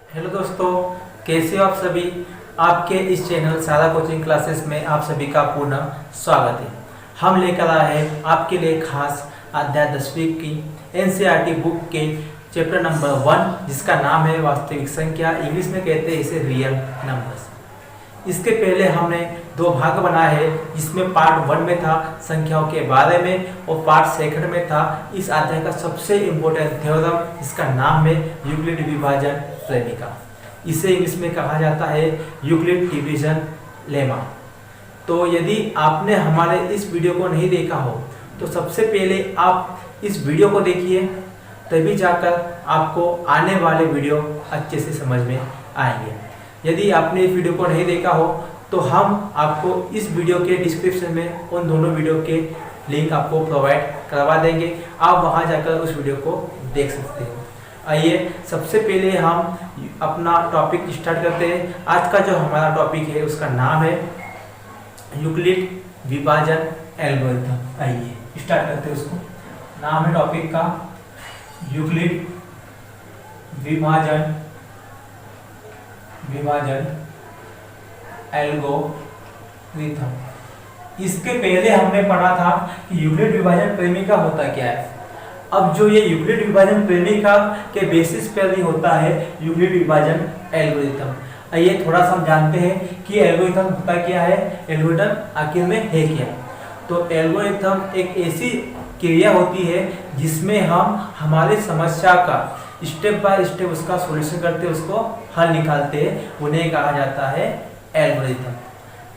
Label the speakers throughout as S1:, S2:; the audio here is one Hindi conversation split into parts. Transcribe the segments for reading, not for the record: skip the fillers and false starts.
S1: हेलो दोस्तों, कैसे हो आप सभी। आपके इस चैनल सारा कोचिंग क्लासेस में आप सभी का पुनः स्वागत है। हम लेकर आए हैं आपके लिए खास अध्याय 10वीं की एनसीईआरटी बुक के चैप्टर नंबर 1, जिसका नाम है वास्तविक संख्या। इंग्लिश में कहते हैं इसे रियल नंबर्स। इसके पहले हमने दो भाग बनाए हैं, जिसमें पार्ट 1 में था संख्याओं के बारे में और पार्ट 2 में था इस अध्याय का सबसे इम्पोर्टेंट थ्योरम, जिसका नाम है यूक्लिड विभाजन प्रेमिका। इसे इंग्लिश में कहा जाता है यूक्लिड डिवीजन लेमा। तो यदि आपने हमारे इस वीडियो को नहीं देखा हो तो सबसे पहले आप इस वीडियो को देखिए, तभी जाकर आपको आने वाले वीडियो अच्छे से समझ में आएंगे। यदि आपने इस वीडियो को नहीं देखा हो तो हम आपको इस वीडियो के डिस्क्रिप्शन में उन दोनों वीडियो के लिंक आपको प्रोवाइड करवा देंगे, आप वहां जाकर उस वीडियो को देख सकते हो। आइए सबसे पहले हम अपना टॉपिक स्टार्ट करते हैं। आज का जो हमारा टॉपिक है उसका नाम है यूक्लिड विभाजन एल्गोरिथम। आइए स्टार्ट करते हैं उसको। नाम है टॉपिक का यूक्लिड विभाजन एल्गोरिथम। इसके पहले हमने पढ़ा था कि यूक्लिड विभाजन प्रेमिका होता क्या है। अब जो ये यूक्लिड विभाजन प्रेमिका के बेसिस पर ही होता है यूक्लिड विभाजन एल्गोरिथम। आइए थोड़ा सा हम जानते हैं कि एल्गोरिथम होता क्या है, एल्गोरिथम आखिर में है क्या। तो एल्गोरिथम एक ऐसी क्रिया होती है जिसमें हम हमारी समस्या का स्टेप बाय स्टेप उसका सॉल्यूशन करते हैं, उसको हल निकालते हैं, उन्हें कहा जाता है एल्गोरिथम।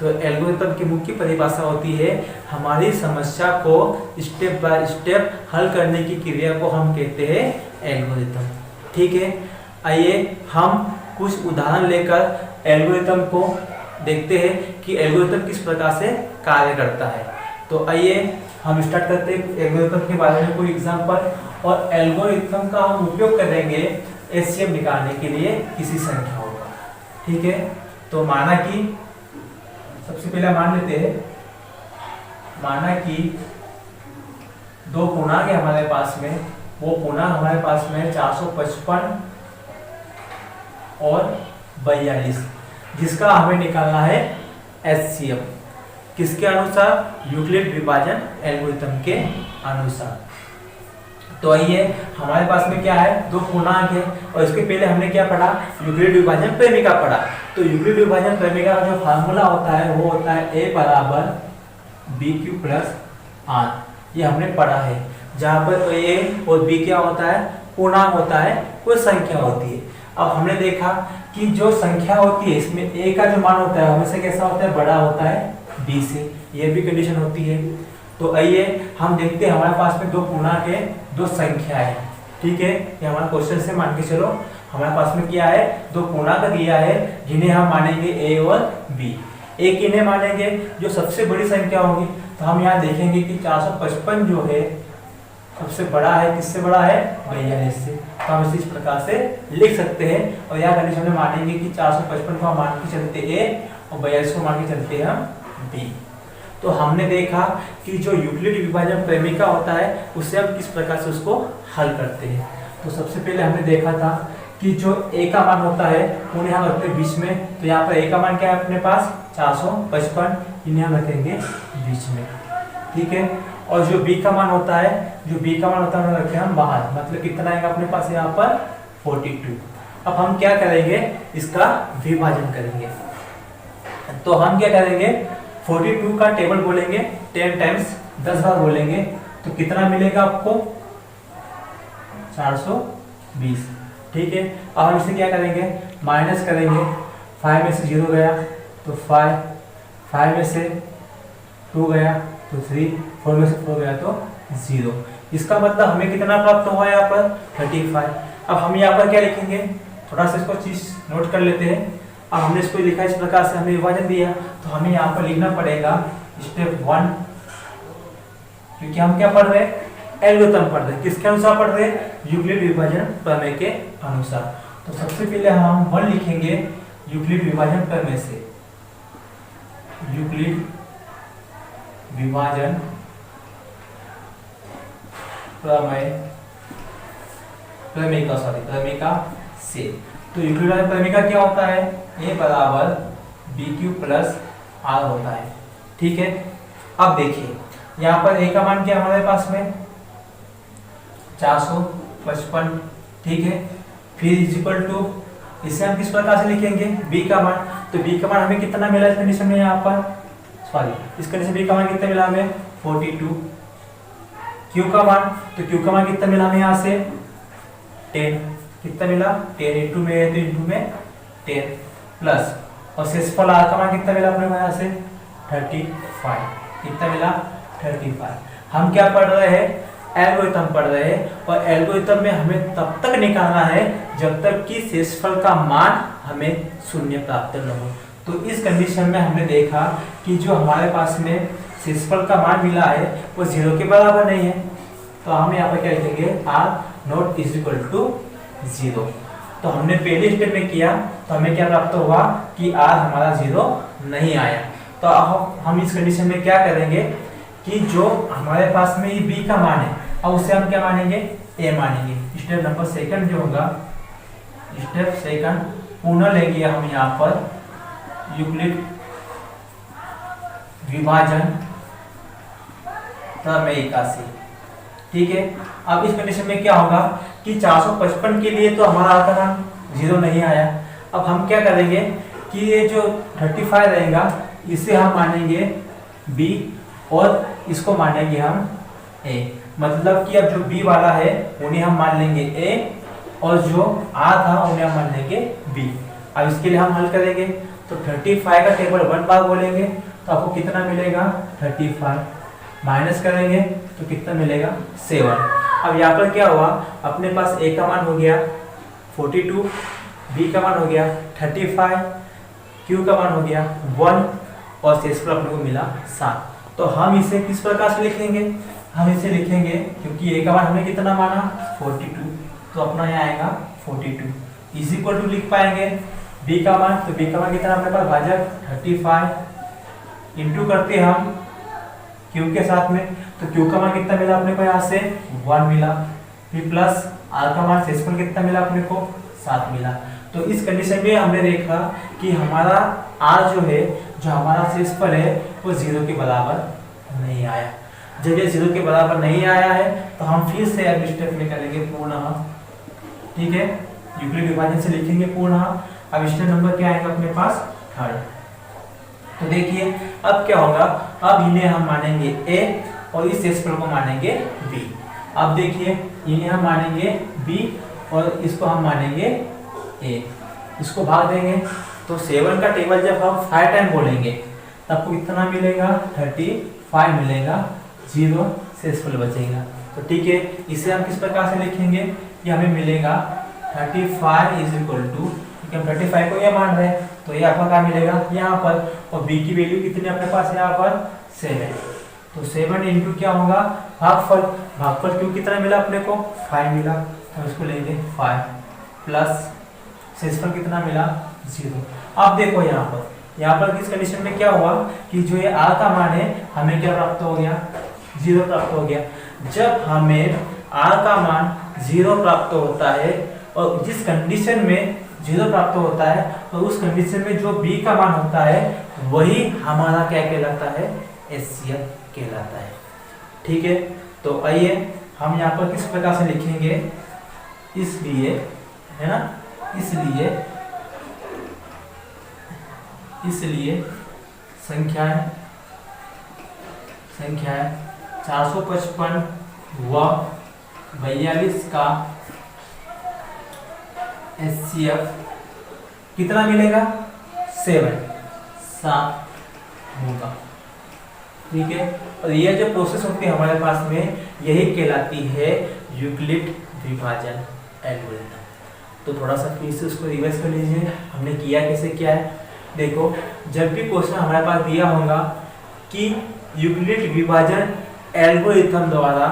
S1: तो एल्गोरिथम की मुख्य परिभाषा होती है हमारी समस्या को स्टेप बाय स्टेप हल करने की क्रिया को हम कहते हैं एल्गोरिथम। ठीक है, आइए हम कुछ उदाहरण लेकर एल्गोरिथम को देखते हैं कि एल्गोरिथम किस प्रकार से कार्य करता है। तो आइए हम स्टार्ट करते हैं एल्गोरिथम के बारे में कोई एग्जांपल, और एल्गोरिथम का हम उपयोग करेंगे एचसीएफ निकालने के लिए किसी संख्याओं का। ठीक है, तो माना कि सबसे पहले मान लेते हैं, माना कि दो पूर्णांक है हमारे पास में, वो पूर्णांक हमारे पास में 455 और 42, जिसका हमें निकालना है एचसीएफ। किसके अनुसार? यूक्लिड विभाजन एल्गोरिथम के अनुसार। तो आइए हमारे पास में क्या है, दो पूर्णांक है, और इसके पहले हमने क्या पढ़ा, यूक्लिड विभाजन प्रेमिका पढ़ा। तो यूक्लिड विभाजन प्रेमिका का जो फार्मूला होता है वो होता है a बराबर bq प्लस r। ये हमने पढ़ा है, जहाँ पर a और b क्या होता है, पूर्णांक होता है, कोई संख्या होती है। अब हमने देखा कि जो संख्या होती है इसमें a का जो मान होता है हमेशा कैसा होता है, बड़ा होता है b से, ये भी कंडीशन होती है। तो आइए हम देखते हैं, हमारे पास में दो पूर्णांक है, दो संख्या है। ठीक है, ये हमारा क्वेश्चन से मान के चलो, हमारे पास में क्या है, दो पूर्णांक दिया है जिन्हें हम मानेंगे a और b। एक इन्हें मानेंगे जो सबसे बड़ी संख्या होगी, तो हम यहाँ देखेंगे कि 455 जो है सबसे बड़ा है, किससे बड़ा है, 42 से। तो हम इस प्रकार से लिख सकते हैं, और यहाँ कंडीशन में मानेंगे कि 455 को हम मान के चलते a और 42 को मान के चलते हैं हम b। तो हमने देखा कि जो यूक्लिड विभाजन प्रेमिका होता है उससे हम किस प्रकार से उसको हल करते हैं। तो सबसे पहले हमने देखा था कि जो a का मान होता है उन्हें हम रखते हैं बीच में। तो यहाँ पर a का मान क्या है अपने पास, 455, इन्हें हम रखेंगे बीच में। ठीक है, और जो b का मान होता है, उन्हें रखते हैं हम बाहर, मतलब कितना आएगा अपने पास यहाँ पर 42। अब हम क्या करेंगे, इसका विभाजन करेंगे। तो हम क्या करेंगे, 42 का टेबल बोलेंगे 10 टाइम्स, 10 बार बोलेंगे, तो कितना मिलेगा आपको, 420। ठीक है, अब हम इसे क्या करेंगे, माइनस करेंगे। 5 में से 0 गया तो 5 में से 2 गया तो 3, 4 में से 4 गया तो 0। इसका मतलब हमें कितना प्राप्त हुआ यहाँ पर, 35। अब हम यहाँ पर क्या लिखेंगे, थोड़ा सा इसको चीज नोट कर लेते हैं। अब हमने इसको लिखा इस प्रकार से, हमें विभाजन दिया, तो हमें यहाँ पर लिखना पड़ेगा स्टेप 1, क्योंकि हम क्या पढ़ रहे हैं, एल्गोरिथम पढ़ रहे हैं। किसके अनुसार पढ़ रहे हैं, यूक्लिड विभाजन प्रमेय के अनुसार। तो सबसे पहले हम 1 लिखेंगे यूक्लिड विभाजन प्रमेय से, यूक्लिड विभाजन प्रमेय प्रेमिका से। तो यूक्लिडियन परिमेय का क्या होता है, a बराबर बी क्यू प्लस आर होता है। ठीक है, अब देखिए यहाँ पर a का मान क्या हमारे पास में 455। ठीक है, फिर इज इक्वल टू, इसे हम किस प्रकार से लिखेंगे, b का मान। तो b का मान हमें कितना मिला इस कंडीशन में, यहाँ पर सॉरी इस कंडीशन b का मान कितना मिला हमें 42। q का मान, तो q का मान कितना मिला हमें यहाँ से 10, कितना मिला 10 इंटू में है तो इंटू में 10 प्लस, और शेषफल r का मान कितना मिला अपने को यहाँ से 35, कितना मिला 35। हम क्या पढ़ रहे हैं, एल्गोरिथम पढ़ रहे हैं, और एल्गोरिथम में हमें तब तक निकालना है जब तक कि शेषफल का मान हमें शून्य प्राप्त न हो। तो इस कंडीशन में हमने देखा कि जो हमारे पास में शेषफल का मान मिला है वो 0 के बराबर नहीं है, तो हम यहाँ पर क्या लिखेंगे r not is equal to 0। तो हमने पहले स्टेप में किया तो हमें क्या प्राप्त हुआ कि r हमारा 0 नहीं आया। तो अब हम इस कंडीशन में क्या करेंगे कि जो हमारे पास में ये b का मान है, अब उसे हम क्या मानेंगे, a मानेंगे। स्टेप नंबर सेकंड जो होगा, स्टेप सेकंड पुनः लेंगे हम यहाँ पर यूक्लिड विभाजन प्रमेय से। ठीक है, अब इस कंडीशन में क्या होगा कि 455 के लिए तो हमारा r का मान 0 नहीं आया। अब हम क्या करेंगे कि ये जो 35 रहेगा इसे हम मानेंगे b और इसको मानेंगे हम a। मतलब कि अब जो b वाला है उन्हें हम मान लेंगे a और जो r था उन्हें हम मान लेंगे b। अब इसके लिए हम हल करेंगे तो 35 का टेबल 1 बार बोलेंगे तो आपको कितना मिलेगा 35, माइनस करेंगे तो कितना मिलेगा 7। अब यहाँ पर क्या हुआ, अपने पास a का मान हो गया 42, b का मान हो गया 35, q का मान हो गया 1 और शेषफल अपने को मिला 7। तो हम इसे किस प्रकार से लिखेंगे, हम इसे लिखेंगे क्योंकि a का मान हमने कितना माना 42, तो अपना यहाँ आएगा 42 इज इक्वल टू लिख पाएंगे b का मान। तो b का मान कितना अपने पास भाजक 35 इंटू करते हम q के साथ में, तो q का मान कितना मिला अपने को यहाँ से 1 मिला, फिर प्लस r का मान शेषफल कितना मिला अपने को 7 मिला। तो इस कंडीशन में हमने देखा कि हमारा r जो है, जो हमारा शेषफल है वो 0 के बराबर नहीं आया। जब ये 0 के बराबर नहीं आया है तो हम फिर से अगले स्टेप में करेंगे पुनः। ठीक है, यूक्लिड विभाजन से लिखेंगे पुनः। अब स्टेप नंबर क्या आएगा अपने पास, थर्ड। तो देखिए अब क्या होगा, अब इन्हें हम मानेंगे a और इस शेषफल को मानेंगे b। अब देखिए इन्हें हम मानेंगे b और इसको हम मानेंगे a, इसको भाग देंगे तो 7 का टेबल जब हम 5 टाइम बोलेंगे तब आपको कितना मिलेगा 35 मिलेगा, 0 शेषफल बचेगा। तो ठीक है, इसे हम किस प्रकार से लिखेंगे, ये हमें मिलेगा 35 इज इक्वल टू, क्योंकि हम 35 को ये मान रहे हैं तो ये आपका क्या मिलेगा यहाँ पर, और b की वैल्यू कितनी अपने पास है यहाँ पर 7। तो 7 इंटू क्या होगा भागफल, भागफल क्यों कितना मिला अपने को 5 मिला, तो इसको लेंगे 5 प्लस शेषफल कितना मिला 0। अब देखो यहाँ पर किस कंडीशन में क्या हुआ कि जो ये r का मान है हमें क्या प्राप्त हो गया 0 प्राप्त हो गया। जब हमें r का मान 0 प्राप्त होता है और जिस कंडीशन में 0 प्राप्त होता है तो उस कंडीशन में जो b का मान होता है वही हमारा क्या कहलाता है, HCF कहलाता है। ठीक है, तो आइए हम यहाँ पर किस प्रकार से लिखेंगे, इसलिए है ना, इसलिए संख्याएं 455 व 42 का HCF कितना मिलेगा 7 होगा। ठीक है, और ये जो प्रोसेस होती है हमारे पास में यही कहलाती है यूक्लिड विभाजन एल्गोरिथम। तो थोड़ा सा फिर से उसको रिवाइज कर लीजिए, हमने किया कैसे क्या है। देखो जब भी क्वेश्चन हमारे पास दिया होगा कि यूक्लिड विभाजन एल्गोरिथम द्वारा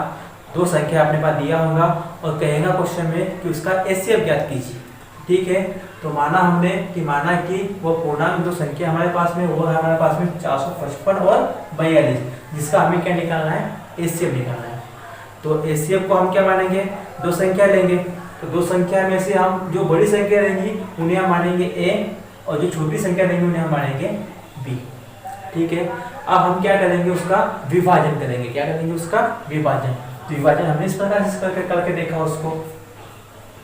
S1: दो संख्या अपने पास दिया होगा और कहेगा क्वेश्चन में कि उसका HCF ज्ञात कीजिए। ठीक है, तो माना कि वो पूर्णांक दो संख्या हमारे पास में वो है हमारे पास में 455 और 42, जिसका हमें क्या निकालना है, HCF निकालना है। तो HCF को हम क्या मानेंगे, दो संख्या लेंगे, तो दो संख्या में से हम जो बड़ी संख्या रहेंगी उन्हें हम मानेंगे a और जो छोटी संख्या रहेंगी उन्हें हम मानेंगे b। ठीक है, अब हम क्या करेंगे, उसका विभाजन करेंगे। क्या करेंगे, उसका विभाजन। तो विभाजन हमने इस प्रकार से करके देखा उसको।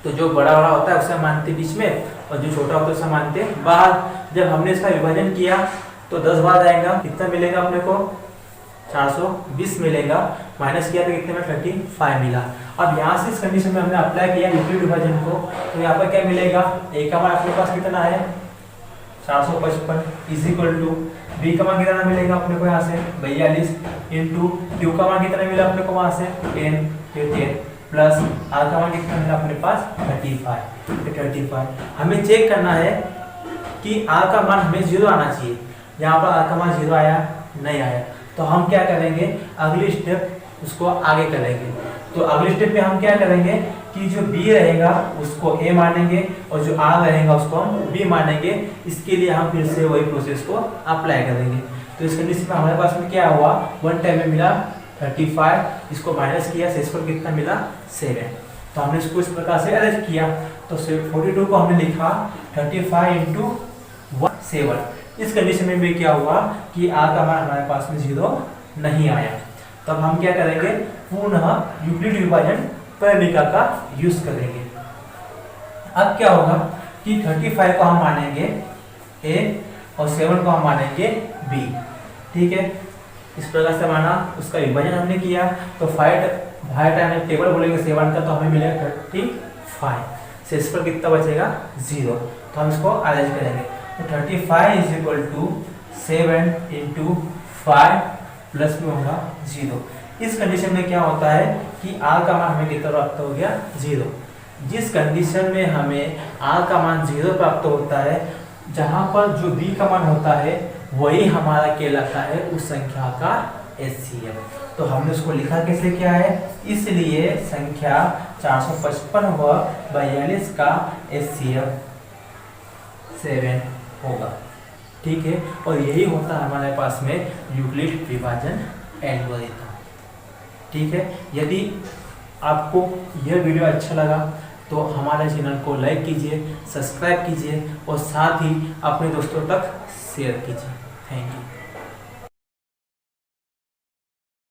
S1: तो जो बड़ा बड़ा होता है उसे मानते बीच में और जो छोटा होता है उसे मानते बाहर। जब हमने इसका विभाजन किया तो 10 बार आएगा, कितना मिलेगा अपने को, 420 मिलेगा। माइनस किया तो कितने में 35 मिला। अब यहाँ से इस कंडीशन में हमने अप्लाई किया यूक्लिड विभाजन को, तो यहाँ पर क्या मिलेगा, a का मान अपने पास कितना है 455 इज इक्वल टू b का मान कितना मिलेगा अपने को यहाँ से 42 इंटू q का मान कितना मिला अपने को वहाँ से 10 प्लस r का मान कितना मिला अपने पास 35। हमें चेक करना है कि r का मान हमें 0 आना चाहिए। यहाँ पर r का मान 0 आया, नहीं आया, तो हम क्या करेंगे, अगली स्टेप उसको आगे करेंगे। तो अगले स्टेप में हम क्या करेंगे कि जो b रहेगा उसको a मानेंगे और जो r रहेगा उसको हम b मानेंगे। इसके लिए हम फिर से वही प्रोसेस को अप्लाई करेंगे। तो इस कंडीशन में हमारे पास में क्या हुआ, 1 टाइम में मिला 35, इसको माइनस किया, शेष पर कितना मिला 7। तो हमने इसको इस प्रकार से अरेंज किया। तो 42 को हमने लिखा 35 इंटू 7। इस कंडीशन में भी क्या हुआ कि r का मान हमारे पास में 0 नहीं आया। तब हम क्या करेंगे, पुनः यूक्लिड विभाजन परिणिका का यूज करेंगे। अब क्या होगा कि 35 को हम मानेंगे a और 7 को हम मानेंगे b। ठीक है, इस प्रकार से माना, उसका विभाजन हमने किया। तो 5 टाइम टेबल बोलेंगे 7 का, तो हमें मिलेगा 35। शेष पर कितना बचेगा 0। तो हम इसको अरेंज करेंगे। तो 35 is equal to 7 into 5 plus में होगा 0। इस कंडीशन में क्या होता है कि r का मान हमें कितना प्राप्त हो गया 0। जिस कंडीशन में हमें r का मान 0 प्राप्त होता है, जहां पर जो b का मान होता है वही हमारा कहलाता है उस संख्या का HCF। तो हमने उसको लिखा कैसे क्या है, इसलिए संख्या 455 व 42 का HCF 7 होगा। ठीक है, और यही होता है हमारे पास में यूक्लिड विभाजन एल्गोरिथम। ठीक है, यदि आपको यह वीडियो अच्छा लगा तो हमारे चैनल को लाइक कीजिए, सब्सक्राइब कीजिए और साथ ही अपने दोस्तों तक शेयर कीजिए। Thank you.